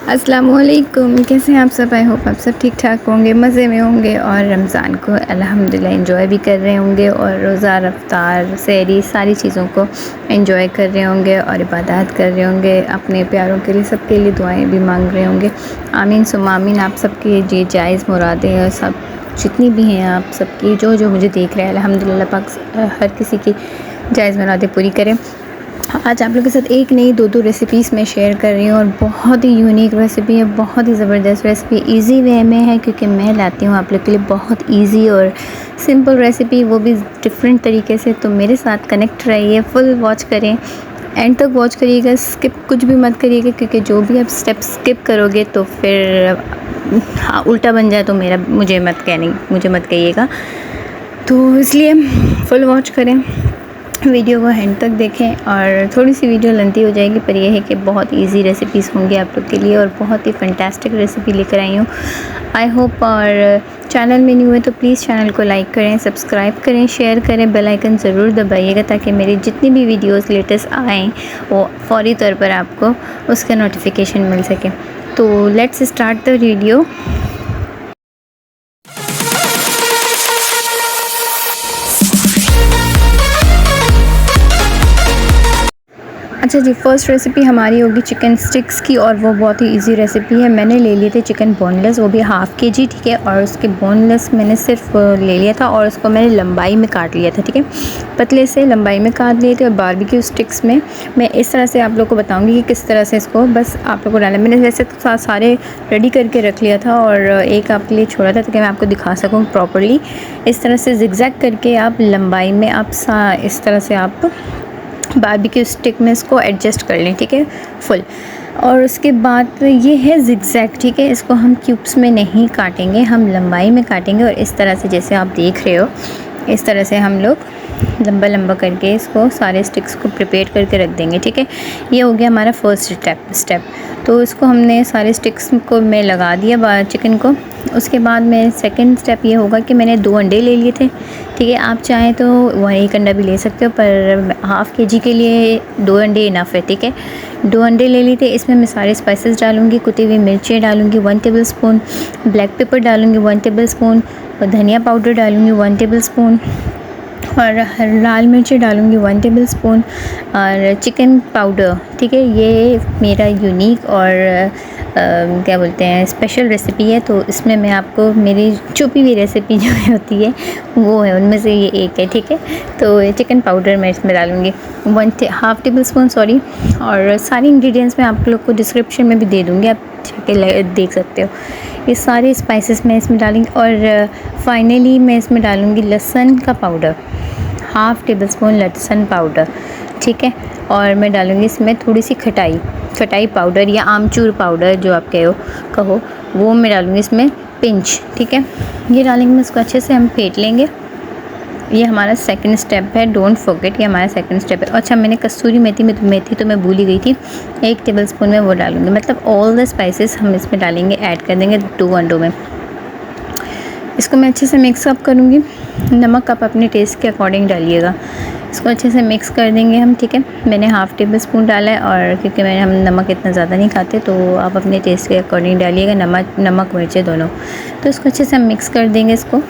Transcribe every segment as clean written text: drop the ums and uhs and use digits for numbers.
अस्सलामुअलैकुम, कैसे हैं आप सब। आई होप आप सब ठीक ठाक होंगे, मज़े में होंगे और रमज़ान को अल्हम्दुलिल्लाह एंजॉय भी कर रहे होंगे और रोज़ा, रफ्तार, सहरी सारी चीज़ों को एंजॉय कर रहे होंगे और इबादत कर रहे होंगे। अपने प्यारों के लिए, सबके लिए दुआएं भी मांग रहे होंगे। आमीन सुम्मा आमीन। आप सबकी ये जायज़ मुरादें और सब जितनी भी हैं आप सबकी, जो जो मुझे देख रहे हैं, अल्हम्दुलिल्लाह पाक हर किसी की जायज़ मुरादें पूरी करें। आज आप लोगों के साथ एक नहीं दो रेसिपीज़ मैं शेयर कर रही हूँ और बहुत ही यूनिक रेसिपी है, बहुत ही ज़बरदस्त रेसिपी, इजी वे में है क्योंकि मैं लाती हूँ आप लोग के लिए बहुत इजी और सिंपल रेसिपी, वो भी डिफरेंट तरीके से। तो मेरे साथ कनेक्ट रहिए, फुल वॉच करें, एंड तक वॉच करिएगा, स्किप कुछ भी मत करिएगा क्योंकि जो भी आप स्टेप स्किप करोगे तो फिर उल्टा बन जाए तो मुझे मत कहिएगा। तो इसलिए फुल वॉच करें, वीडियो को एंड तक देखें। और थोड़ी सी वीडियो लेंथी हो जाएगी पर यह है कि बहुत इजी रेसिपीज़ होंगी आप लोग के लिए और बहुत ही फैंटास्टिक रेसिपी लेकर आई हूँ, आई होप। और चैनल में न्यू है तो प्लीज़ चैनल को लाइक करें, सब्सक्राइब करें, शेयर करें, बेल आइकन ज़रूर दबाइएगा ताकि मेरी जितनी भी वीडियोस लेटेस्ट आएँ वो फौरी तौर पर आपको उसका नोटिफिकेशन मिल सके। तो लेट्स स्टार्ट द वीडियो। अच्छा जी, फ़र्स्ट रेसिपी हमारी होगी चिकन स्टिक्स की और वो बहुत ही इजी रेसिपी है। मैंने ले लिए थे चिकन बोनलेस, वो भी हाफ़ केजी, ठीक है। और उसके बोनलेस मैंने सिर्फ ले लिया था और उसको मैंने लंबाई में काट लिया था, ठीक है। पतले से लंबाई में काट लिए थे। और बारबेक्यू स्टिक्स में मैं इस तरह से आप लोग को बताऊँगी कि किस तरह से इसको बस आप लोग को डालना। मैंने वैसे तो सारे रेडी करके रख लिया था और एक आपके लिए छोड़ा था ताकि मैं आपको दिखा सकूँ प्रॉपरली। इस तरह से ज़िगज़ैग करके आप लंबाई में आप इस तरह से आप बारबेक्यू स्टिक में इसको एडजस्ट कर लें, ठीक है, फुल। और उसके बाद ये है ज़िगज़ैग, ठीक है। इसको हम क्यूब्स में नहीं काटेंगे, हम लंबाई में काटेंगे। और इस तरह से जैसे आप देख रहे हो, इस तरह से हम लोग लंबा लंबा करके इसको सारे स्टिक्स को प्रिपेयर करके रख देंगे, ठीक है। ये हो गया हमारा फर्स्ट स्टेप। तो इसको हमने सारे स्टिक्स को मैं लगा दिया चिकन को। उसके बाद में सेकंड स्टेप ये होगा कि मैंने 2 अंडे ले लिए थे, ठीक है। आप चाहें तो 1 अंडा भी ले सकते हो पर हाफ़ केजी के लिए 2 अंडे इनफ है, ठीक है। 2 अंडे ले लिए थे। इसमें मैं सारे स्पाइसेस डालूँगी, कुटी हुई मिर्चें डालूँगी 1 टेबल स्पून, ब्लैक पेपर डालूँगी 1 टेबल स्पून, और धनिया पाउडर डालूँगी 1 टेबल स्पून, और लाल मिर्ची डालूँगी 1 टेबल स्पून, और चिकन पाउडर, ठीक है। ये मेरा यूनिक और क्या बोलते हैं स्पेशल रेसिपी है। तो इसमें मैं आपको मेरी छुपी हुई रेसिपी जो होती है वो है, उनमें से ये एक है, ठीक है। तो चिकन पाउडर मैं इसमें डालूँगी 1/2 टेबल स्पून, सॉरी। और सारी इंग्रेडिएंट्स मैं आप लोग को डिस्क्रिप्शन में भी दे दूँगी, आप देख सकते हो। ये सारे स्पाइसेस मैं इसमें डालूँगी। और फाइनली मैं इसमें डालूँगी लहसुन का पाउडर, 1/2 टेबल स्पून लहसुन पाउडर, ठीक है। और मैं डालूँगी इसमें थोड़ी सी खटाई पाउडर या आमचूर पाउडर जो आप कहो वो मैं डालूँगी इसमें पिंच, ठीक है। ये डालेंगे, इसको अच्छे से हम फेंट लेंगे। ये हमारा सेकंड स्टेप है, डोंट फॉरगेट, ये हमारा सेकंड स्टेप है। अच्छा, मैंने कसूरी मेथी तो मैं भूल ही गई थी, 1 टेबल स्पून में वो डालूँगी। मतलब ऑल द स्पाइसेस हम इसमें डालेंगे, ऐड कर देंगे 2 अंडों में। इसको मैं अच्छे से मिक्सअप करूँगी। नमक आप अपने टेस्ट के अकॉर्डिंग डालिएगा। इसको अच्छे से मिक्स कर देंगे हम, ठीक है। मैंने 1/2 टेबल स्पून डाला है और क्योंकि हम नमक इतना ज़्यादा नहीं खाते तो आप अपने टेस्ट के अकॉर्डिंग डालिएगा, नमक मिर्चें दोनों। तो इसको अच्छे से हम मिक्स कर देंगे। इसको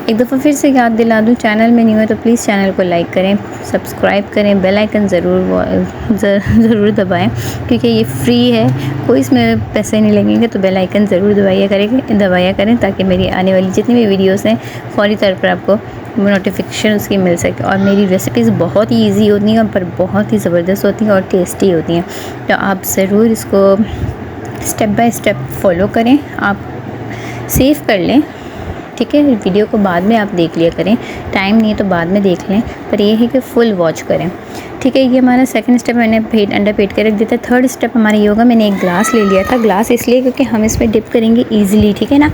एक दफ़ा फिर से याद दिला दूँ, चैनल में न्यू है तो प्लीज़ चैनल को लाइक करें, सब्सक्राइब करें, बेल आइकन ज़रूर दबाएं क्योंकि ये फ्री है, कोई इसमें पैसे नहीं लगेंगे। तो बेल आइकन ज़रूर दबाया करें ताकि मेरी आने वाली जितनी भी वीडियोस हैं फौरी तौर पर आपको नोटिफिकेशन उसकी मिल सके। और मेरी रेसिपीज़ बहुत ही ईजी होती हैं पर बहुत ही ज़बरदस्त होती हैं और टेस्टी होती हैं। तो आप ज़रूर इसको स्टेप बाय स्टेप फॉलो करें, आप सेव कर लें, ठीक है। वीडियो को बाद में आप देख लिया करें, टाइम नहीं है तो बाद में देख लें, पर यह है कि फुल वॉच करें, ठीक है। ये हमारा सेकंड स्टेप मैंने अंडा फेंट के रख दिया था। थर्ड स्टेप हमारा ये होगा, मैंने एक ग्लास ले लिया था। ग्लास इसलिए क्योंकि हम इसमें डिप करेंगे ईजिली, ठीक है ना।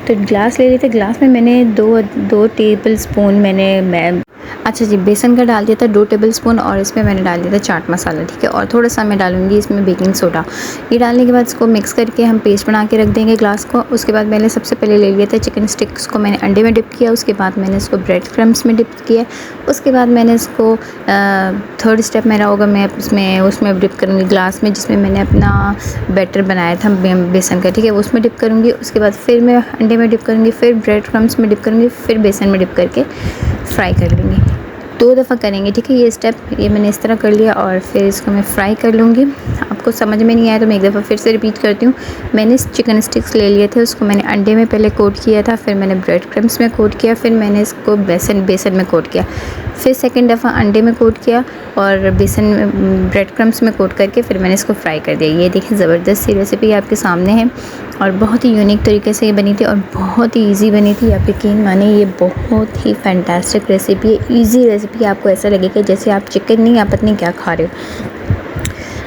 तो ग्लास ले लिए थे, ग्लास में मैंने दो टेबल स्पून अच्छा जी, बेसन का डाल दिया था 2 टेबल स्पून, और इसमें मैंने डाल दिया था चाट मसाला, ठीक है। और थोड़ा सा मैं डालूंगी इसमें बेकिंग सोडा। ये डालने के बाद इसको मिक्स करके हम पेस्ट बना के रख देंगे ग्लास को। उसके बाद मैंने सबसे पहले ले लिया था चिकन स्टिक्स को, मैंने अंडे में डिप किया। उसके बाद मैंने इसको ब्रेड क्रम्स में डिप किया। उसके बाद मैंने इसको थर्ड स्टेप मेरा होगा, मैं उसमें डिप करूँगी ग्लास में जिसमें मैंने अपना बैटर बनाया था बेसन का, ठीक है, उसमें डिप करूँगी। उसके बाद फिर मैं अंडे में डिप करूँगी, फिर ब्रेड क्रम्स में डिप करूँगी, फिर बेसन में डिप करके फ्राई कर लूँगी। 2 दफ़ा करेंगे, ठीक है। ये स्टेप ये मैंने इस तरह कर लिया और फिर इसको मैं फ्राई कर लूँगी। आपको समझ में नहीं आया तो मैं एक दफ़ा फिर से रिपीट करती हूँ। मैंने चिकन स्टिक्स ले लिए थे, उसको मैंने अंडे में पहले कोट किया था, फिर मैंने ब्रेड क्रम्स में कोट किया, फिर मैंने इसको बेसन में कोट किया, फिर सेकंड दफ़ा अंडे में कोट किया और बेसन में ब्रेड क्रम्स में कोट करके फिर मैंने इसको फ्राई कर दिया। ये देखिए ज़बरदस्त सी रेसिपी आपके सामने है और बहुत ही यूनिक तरीके से ये बनी थी और बहुत ही ईजी बनी थी। आप यकीन माने ये बहुत ही फैंटास्टिक रेसिपी है, ईजी रेसिपी। आपको ऐसा लगेगा जैसे आप चिकन नहीं, आप पता नहीं क्या खा रहे हो।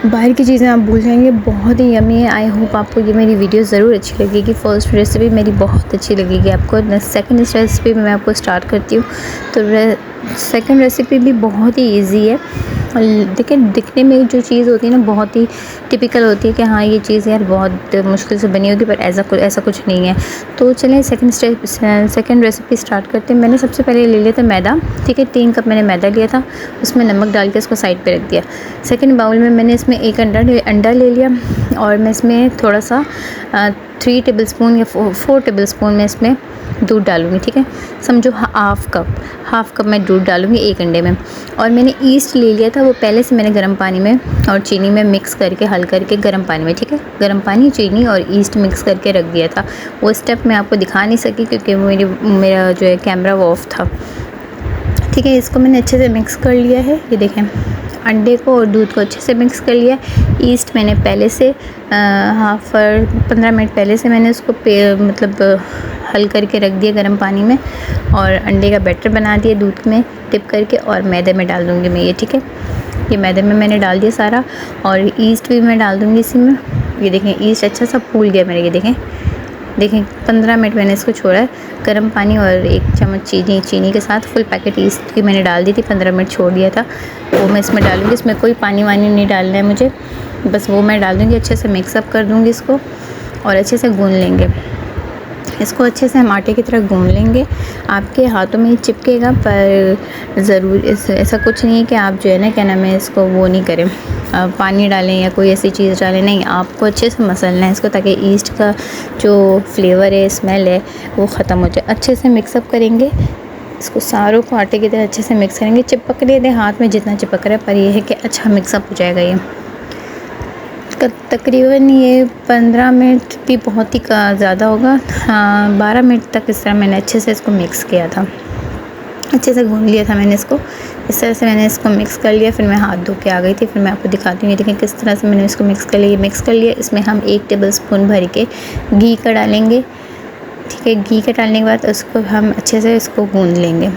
बाहर की चीज़ें आप भूल जाएंगे, बहुत ही यमी है। आई होप आपको ये मेरी वीडियो ज़रूर अच्छी लगेगी। फर्स्ट रेसिपी मेरी बहुत अच्छी लगेगी आपको। सेकंड रेसिपी में मैं आपको स्टार्ट करती हूँ। तो सेकंड रेसिपी भी बहुत ही इजी है और देखिए दिखने में जो चीज़ होती है ना बहुत ही टिपिकल होती है कि हाँ ये चीज़ यार बहुत मुश्किल से बनी होगी, पर ऐसा कुछ नहीं है। तो चलें सेकंड रेसिपी स्टार्ट करते हैं। मैंने सबसे पहले ले लिया था मैदा, ठीक है, 3 कप मैंने मैदा लिया था, उसमें नमक डाल के इसको साइड पे रख दिया। सेकंड बाउल में मैंने इसमें एक अंडा ले लिया और मैं इसमें थोड़ा सा 3 टेबल स्पून या 4 टेबल स्पून में इसमें दूध डालूँगी, ठीक है। समझो हाफ़ कप मैं दूध डालूँगी एक अंडे में। और मैंने ईस्ट ले लिया था, वो पहले से मैंने गर्म पानी में और चीनी में मिक्स करके हल करके गर्म पानी में, ठीक है, गर्म पानी, चीनी और ईस्ट मिक्स करके रख दिया था। वो स्टेप मैं आपको दिखा नहीं सकी क्योंकि मेरा जो है कैमरा वो ऑफ था, ठीक है। इसको मैंने अच्छे से मिक्स कर लिया है। ये देखें अंडे को और दूध को अच्छे से मिक्स कर लिया। ईस्ट मैंने पहले से 15 मिनट पहले से मैंने उसको मतलब हल करके रख दिया गर्म पानी में और अंडे का बैटर बना दिया दूध में टिप करके और मैदे में डाल दूँगी मैं ये, ठीक है। ये मैदे में मैंने डाल दिया सारा और ईस्ट भी मैं डाल दूँगी इसी में। ये देखें ईस्ट अच्छा सा फूल गया मेरे, ये देखें 15 मिनट मैंने इसको छोड़ा है। गर्म पानी और 1 चम्मच चीनी के साथ फुल पैकेट ईस्ट की मैंने डाल दी थी, 15 मिनट छोड़ दिया था। वो मैं इसमें डालूँगी, इसमें कोई पानी वानी नहीं डालना है मुझे, बस वो मैं डाल दूँगी। अच्छे से मिक्सअप कर दूँगी इसको और अच्छे से गूँध लेंगे इसको। अच्छे से हम आटे की तरह गूँध लेंगे। आपके हाथों में चिपकेगा पर ज़रूर ऐसा कुछ नहीं है कि आप जो है ना क्या नाम है इसको वो नहीं करें, पानी डालें या कोई ऐसी चीज़ डालें, नहीं, आपको अच्छे से मसलना है इसको ताकि ईस्ट का जो फ्लेवर है, स्मेल है, वो ख़त्म हो जाए। अच्छे से मिक्सअप करेंगे इसको, सारों को आटे की तरह अच्छे से मिक्स करेंगे। चिपक नहीं दे हाथ में जितना चिपक रहा है, पर यह है कि अच्छा मिक्सअप हो जाएगा। ये तकरीबन ये 15 मिनट भी बहुत ही ज़्यादा होगा, हाँ 12 मिनट तक इस तरह मैंने अच्छे से इसको मिक्स किया था, अच्छे से गूँध लिया था मैंने इसको। इस तरह से मैंने इसको मिक्स कर लिया। फिर मैं हाथ धो के आ गई थी, फिर मैं आपको दिखाती हूँ। ये देखें किस तरह से मैंने इसको मिक्स कर लिया। इसमें हम 1 टेबल स्पून भर के घी का डालेंगे, ठीक है। घी के डालने के बाद उसको हम अच्छे से इसको गूँध लेंगे,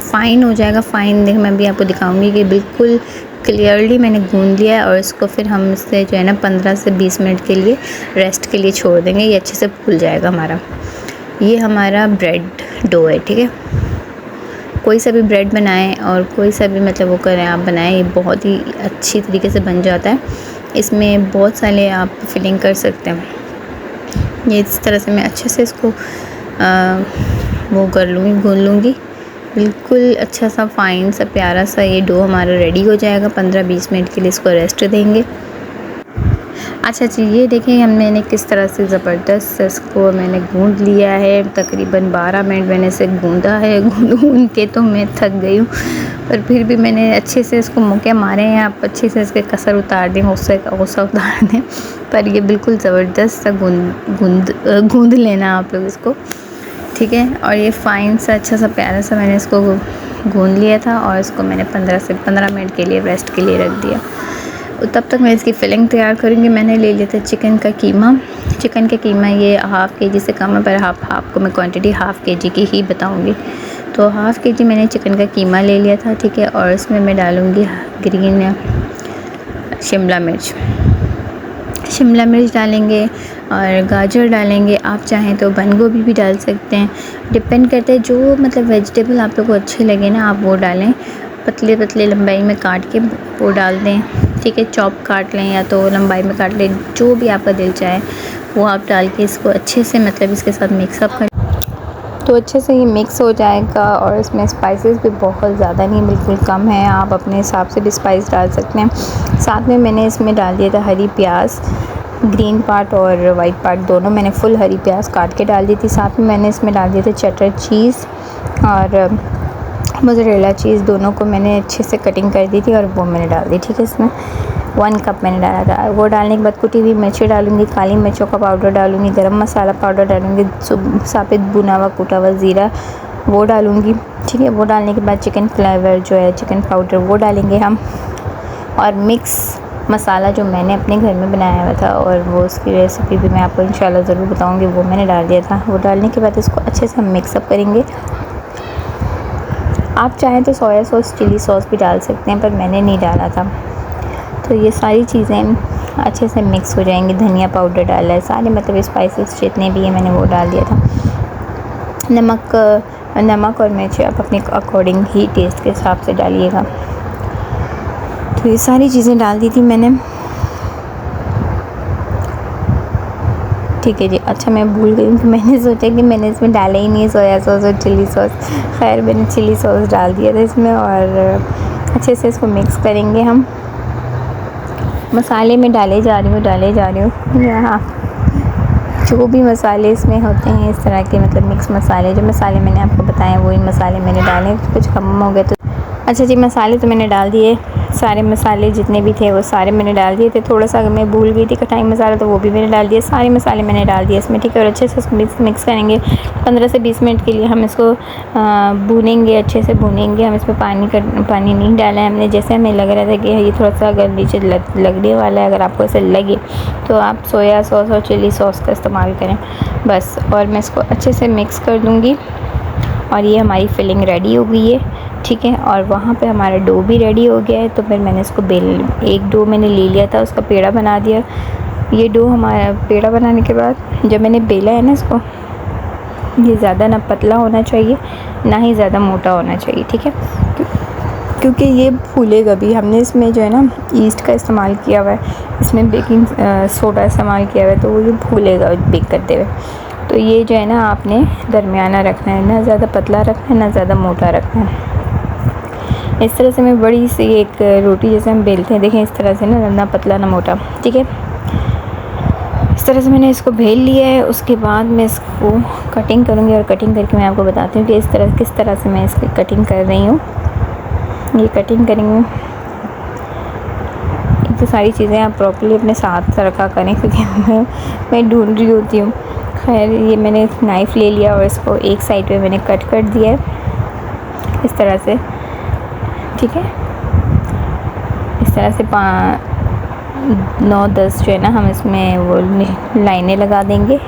फ़ाइन हो जाएगा। फ़ाइन देखिए मैं भी आपको दिखाऊंगी कि बिल्कुल क्लियरली मैंने गूँध लिया और इसको फिर हम इससे जो है ना 15 से 20 मिनट के लिए रेस्ट के लिए छोड़ देंगे। ये अच्छे से फूल जाएगा हमारा। ये हमारा ब्रेड डो है, ठीक है। कोई सा भी ब्रेड बनाएं और कोई सा भी मतलब वो करें आप बनाएं, ये बहुत ही अच्छी तरीके से बन जाता है। इसमें बहुत सारे आप फिलिंग कर सकते हैं। ये इस तरह से मैं अच्छे से इसको वो कर लूँगी, गूँध लूँगी। बिल्कुल अच्छा सा फ़ाइन सा प्यारा सा ये डो हमारा रेडी हो जाएगा। 15-20 मिनट के लिए इसको रेस्ट देंगे। अच्छा जी, ये देखिए मैंने किस तरह से ज़बरदस्त इसको मैंने गूँध लिया है। तकरीबन 12 मिनट मैंने इसे गूँधा है। गूँध के तो मैं थक गई हूँ, पर फिर भी मैंने अच्छे से इसको मुक्के मारे हैं। आप अच्छे से इसके कसर उतार दें, गुस्सा उतार दें, पर ये बिल्कुल ज़बरदस्त सा गूँध लेना आप लोग इसको, ठीक है। और ये फ़ाइन सा अच्छा सा प्यारा सा मैंने इसको गूँध लिया था और इसको मैंने 15 से 15 मिनट के लिए रेस्ट के लिए रख दिया। तब तक मैं इसकी फिलिंग तैयार करूँगी। मैंने ले लिया था चिकन का कीमा। ये हाफ़ केजी से कम है, पर हाफ़ को मैं क्वांटिटी हाफ़ केजी की ही बताऊँगी। तो हाफ़ केजी मैंने चिकन का कीमा ले लिया था, ठीक है। और इसमें मैं डालूँगी ग्रीन शिमला मिर्च डालेंगे और गाजर डालेंगे। आप चाहें तो बंद गोभी भी डाल सकते हैं, डिपेंड करता है जो मतलब वेजिटेबल आप लोग को अच्छे लगे ना आप वो डालें। पतले लंबाई में काट के वो डाल दें, ठीक है। चॉप काट लें या तो लंबाई में काट लें, जो भी आपका दिल चाहे वो आप डाल के इसको अच्छे से मतलब इसके साथ मिक्सअप कर। तो अच्छे से ये मिक्स हो जाएगा। और इसमें स्पाइसेस भी बहुत ज़्यादा नहीं, बिल्कुल कम है, आप अपने हिसाब से भी स्पाइस डाल सकते हैं। साथ में मैंने इसमें डाल दिया था हरी प्याज, ग्रीन पार्ट और वाइट पार्ट दोनों, मैंने फुल हरी प्याज काट के डाल दी थी। साथ में मैंने इसमें डाल दिए थे चटर चीज़ और मोज़रेला चीज़, दोनों को मैंने अच्छे से कटिंग कर दी थी और वो मैंने डाल दी। ठीक है, इसमें 1 कप मैंने डाला था। वो डालने के बाद कुटी हुई मिर्ची डालूँगी, काली मिर्चों का पाउडर डालूँगी, गरम मसाला पाउडर डालूँगी, साबित भुना हुआ कुटा हुआ ज़ीरा वो डालूँगी। ठीक है, वो डालने के बाद चिकन फ्लेवर जो है, चिकन पाउडर वो डालेंगे हम। और मिक्स मसाला जो मैंने अपने घर में बनाया हुआ था और वो उसकी रेसिपी भी मैं आपको इंशाल्लाह ज़रूर बताऊँगी, वो मैंने डाल दिया था। वो डालने के बाद इसको अच्छे से हम मिक्सअप करेंगे। आप चाहें तो सोया सॉस, चिली सॉस भी डाल सकते हैं, पर मैंने नहीं डाला था। तो ये सारी चीज़ें अच्छे से मिक्स हो जाएंगी। धनिया पाउडर डाला है, सारे मतलब स्पाइसेस जितने भी हैं मैंने वो डाल दिया था। नमक और मिर्च आप अपने अकॉर्डिंग ही टेस्ट के हिसाब से डालिएगा। तो ये सारी चीज़ें डाल दी थी मैंने। ठीक है जी। अच्छा, मैं भूल गई कि मैंने सोचा कि मैंने इसमें डाला ही नहीं है सोया सॉस और चिली सॉस। खैर, मैंने चिली सॉस डाल दिया था इसमें और अच्छे से इसको मिक्स करेंगे हम। मसाले में डाले जा रही हूँ यहाँ जो भी मसाले इसमें होते हैं इस तरह के, मतलब मिक्स मसाले, जो मसाले मैंने आपको बताए वही मसाले मैंने डाले। कुछ कम हो गए तो अच्छा जी, मसाले तो मैंने डाल दिए, सारे मसाले जितने भी थे वो सारे मैंने डाल दिए थे। थोड़ा सा मैं भूल गई थी कटाई मसाला, तो वो भी मैंने डाल दिया। सारे मसाले मैंने डाल दिए इसमें। ठीक है, और अच्छे से इसको मिक्स करेंगे। 15 से 20 मिनट के लिए हम इसको भूनेंगे, अच्छे से भूनेंगे हम। इसमें पानी नहीं डाला है हमने। जैसे हमें लग रहा था कि ये थोड़ा सा अगर नीचे लगने वाला है, अगर आपको ऐसा लगे तो आप सोया सॉस और चिली सॉस का इस्तेमाल करें बस। और मैं इसको अच्छे से मिक्स कर दूँगी और ये हमारी फिलिंग रेडी हो गई है। ठीक है, और वहाँ पे हमारा डो भी रेडी हो गया है। तो फिर मैंने इसको एक डो मैंने ले लिया था, उसका पेड़ा बना दिया। ये डो हमारा पेड़ा बनाने के बाद जब मैंने बेला है ना इसको, ये ज़्यादा ना पतला होना चाहिए ना ही ज़्यादा मोटा होना चाहिए। ठीक है, क्योंकि ये फूलेगा भी। हमने इसमें जो है ना ईस्ट का इस्तेमाल किया हुआ है, इसमें बेकिंग सोडा इस्तेमाल किया हुआ है, तो वो ये फूलेगा बेक करते हुए। तो ये जो है ना आपने दरमियाना रखना है, ना ज़्यादा पतला रखना है ना ज़्यादा मोटा रखना है। इस तरह से मैं बड़ी सी एक रोटी जैसे हम बेलते हैं, देखें इस तरह से ना पतला ना मोटा। ठीक है, इस तरह से मैंने इसको बेल लिया है। उसके बाद मैं इसको कटिंग करूँगी और कटिंग करके मैं आपको बताती हूँ कि किस तरह से मैं इसकी कटिंग कर रही हूँ। ये कटिंग करेंगे तो सारी चीज़ें आप प्रॉपर्ली अपने साथ रखा करें, क्योंकि मैं ढूंढ रही होती हूँ। खैर, ये मैंने नाइफ़ ले लिया और इसको एक साइड पे मैंने कट कर दिया है इस तरह से। ठीक है, इस तरह से 9-10 जो है ना हम इसमें वो लाइनें लगा देंगे,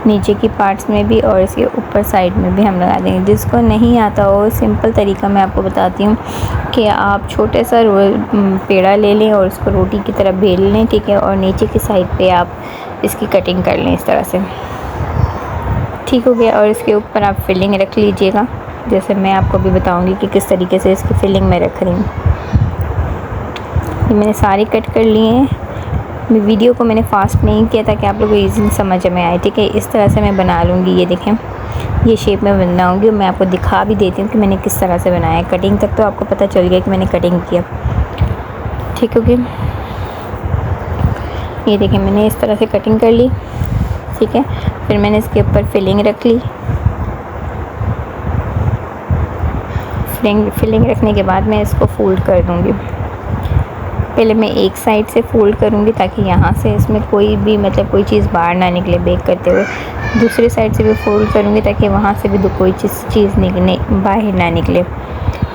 नीचे की पार्ट्स में भी और इसके ऊपर साइड में भी हम लगा देंगे। जिसको नहीं आता हो, सिंपल तरीका मैं आपको बताती हूँ कि आप छोटे सा पेड़ा ले लें और उसको रोटी की तरह बेल लें। ठीक है, और नीचे की साइड पे आप इसकी कटिंग कर लें इस तरह से। ठीक हो गया, और इसके ऊपर आप फिलिंग रख लीजिएगा, जैसे मैं आपको भी बताऊँगी कि किस तरीके से इसकी फिलिंग मैं रख रही हूँ। ये मैंने सारे कट कर लिए हैं। वीडियो को मैंने फास्ट नहीं किया ताकि आप लोगों को ईज़िली समझ में आए। ठीक है, इस तरह से मैं बना लूँगी। ये देखें, ये शेप में बनाऊँगी और मैं आपको दिखा भी देती हूँ कि मैंने किस तरह से बनाया है। कटिंग तक तो आपको पता चल गया कि मैंने कटिंग किया। ठीक हो गया, ये देखें मैंने इस तरह से कटिंग कर ली। ठीक है, फिर मैंने इसके ऊपर फिलिंग रख ली। फिलिंग रखने के बाद मैं इसको फोल्ड कर दूँगी। पहले मैं एक साइड से फोल्ड करूँगी ताकि यहाँ से इसमें कोई भी मतलब कोई चीज़ बाहर ना निकले बेक करते हुए। दूसरी साइड से भी फोल्ड करूँगी ताकि वहाँ से भी कोई चीज़ बाहर ना निकले।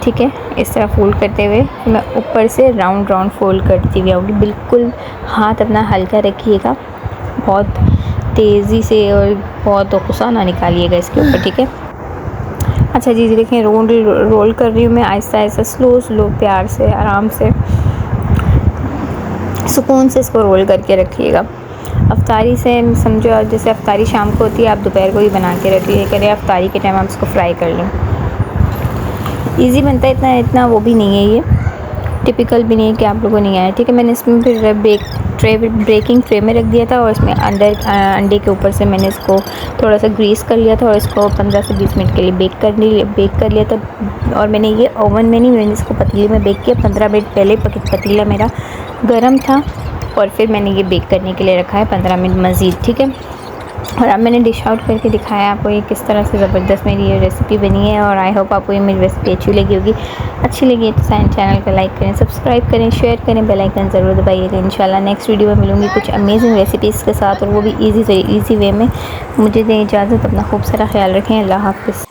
ठीक है, इस तरह फोल्ड करते हुए मैं ऊपर से राउंड फोल्ड करती हुई आऊँगी। बिल्कुल हाथ अपना हल्का रखिएगा, बहुत तेज़ी से और बहुत गुस्सा ना निकालिएगा इसके ऊपर। ठीक है, अच्छा जी देखें, रोल कर रही हूँ मैं आहिस्ता स्लो प्यार से आराम से सुकून से इसको रोल करके रखिएगा। अफ्तारी से समझो, जैसे अफ्तारी शाम को होती है, आप दोपहर को ही बना के रख लिया करें। अफ्तारी के टाइम आप इसको फ्राई कर लें, इजी बनता है। इतना वो भी नहीं है ये, टिपिकल भी नहीं है कि आप लोगों को नहीं आया, ठीक है। मैंने इसमें फिर बेकिंग ट्रे में रख दिया था और इसमें अंडे के ऊपर से मैंने इसको थोड़ा सा ग्रीस कर लिया था और इसको 15 से 20 मिनट के लिए बेक कर लिया था। और मैंने ये ओवन में नहीं, मैंने इसको पतीले में बेक किया। 15 मिनट पहले पतीला मेरा गर्म था और फिर मैंने ये बेक करने के लिए रखा है 15 मिनट मज़ीद, ठीक है। और अब मैंने डिश आउट करके दिखाया आपको ये किस तरह से ज़बरदस्त मेरी ये रेसिपी बनी है। और आई होप आपको ये मेरी रेसिपी अच्छी लगी होगी। अच्छी लगी तो चैनल को लाइक करें, सब्सक्राइब करें, शेयर करें, बेल आइकन ज़रूर दबाइएगा। इंशाल्लाह नेक्स्ट वीडियो में मिलूँगी कुछ अमेजिंग रेसिपीज़ के साथ, और वो भी ईज़ी वे में। मुझे दें इजाज़त, अपना खूब सारा ख्याल रखें। अल्लाह हाफ़िज़।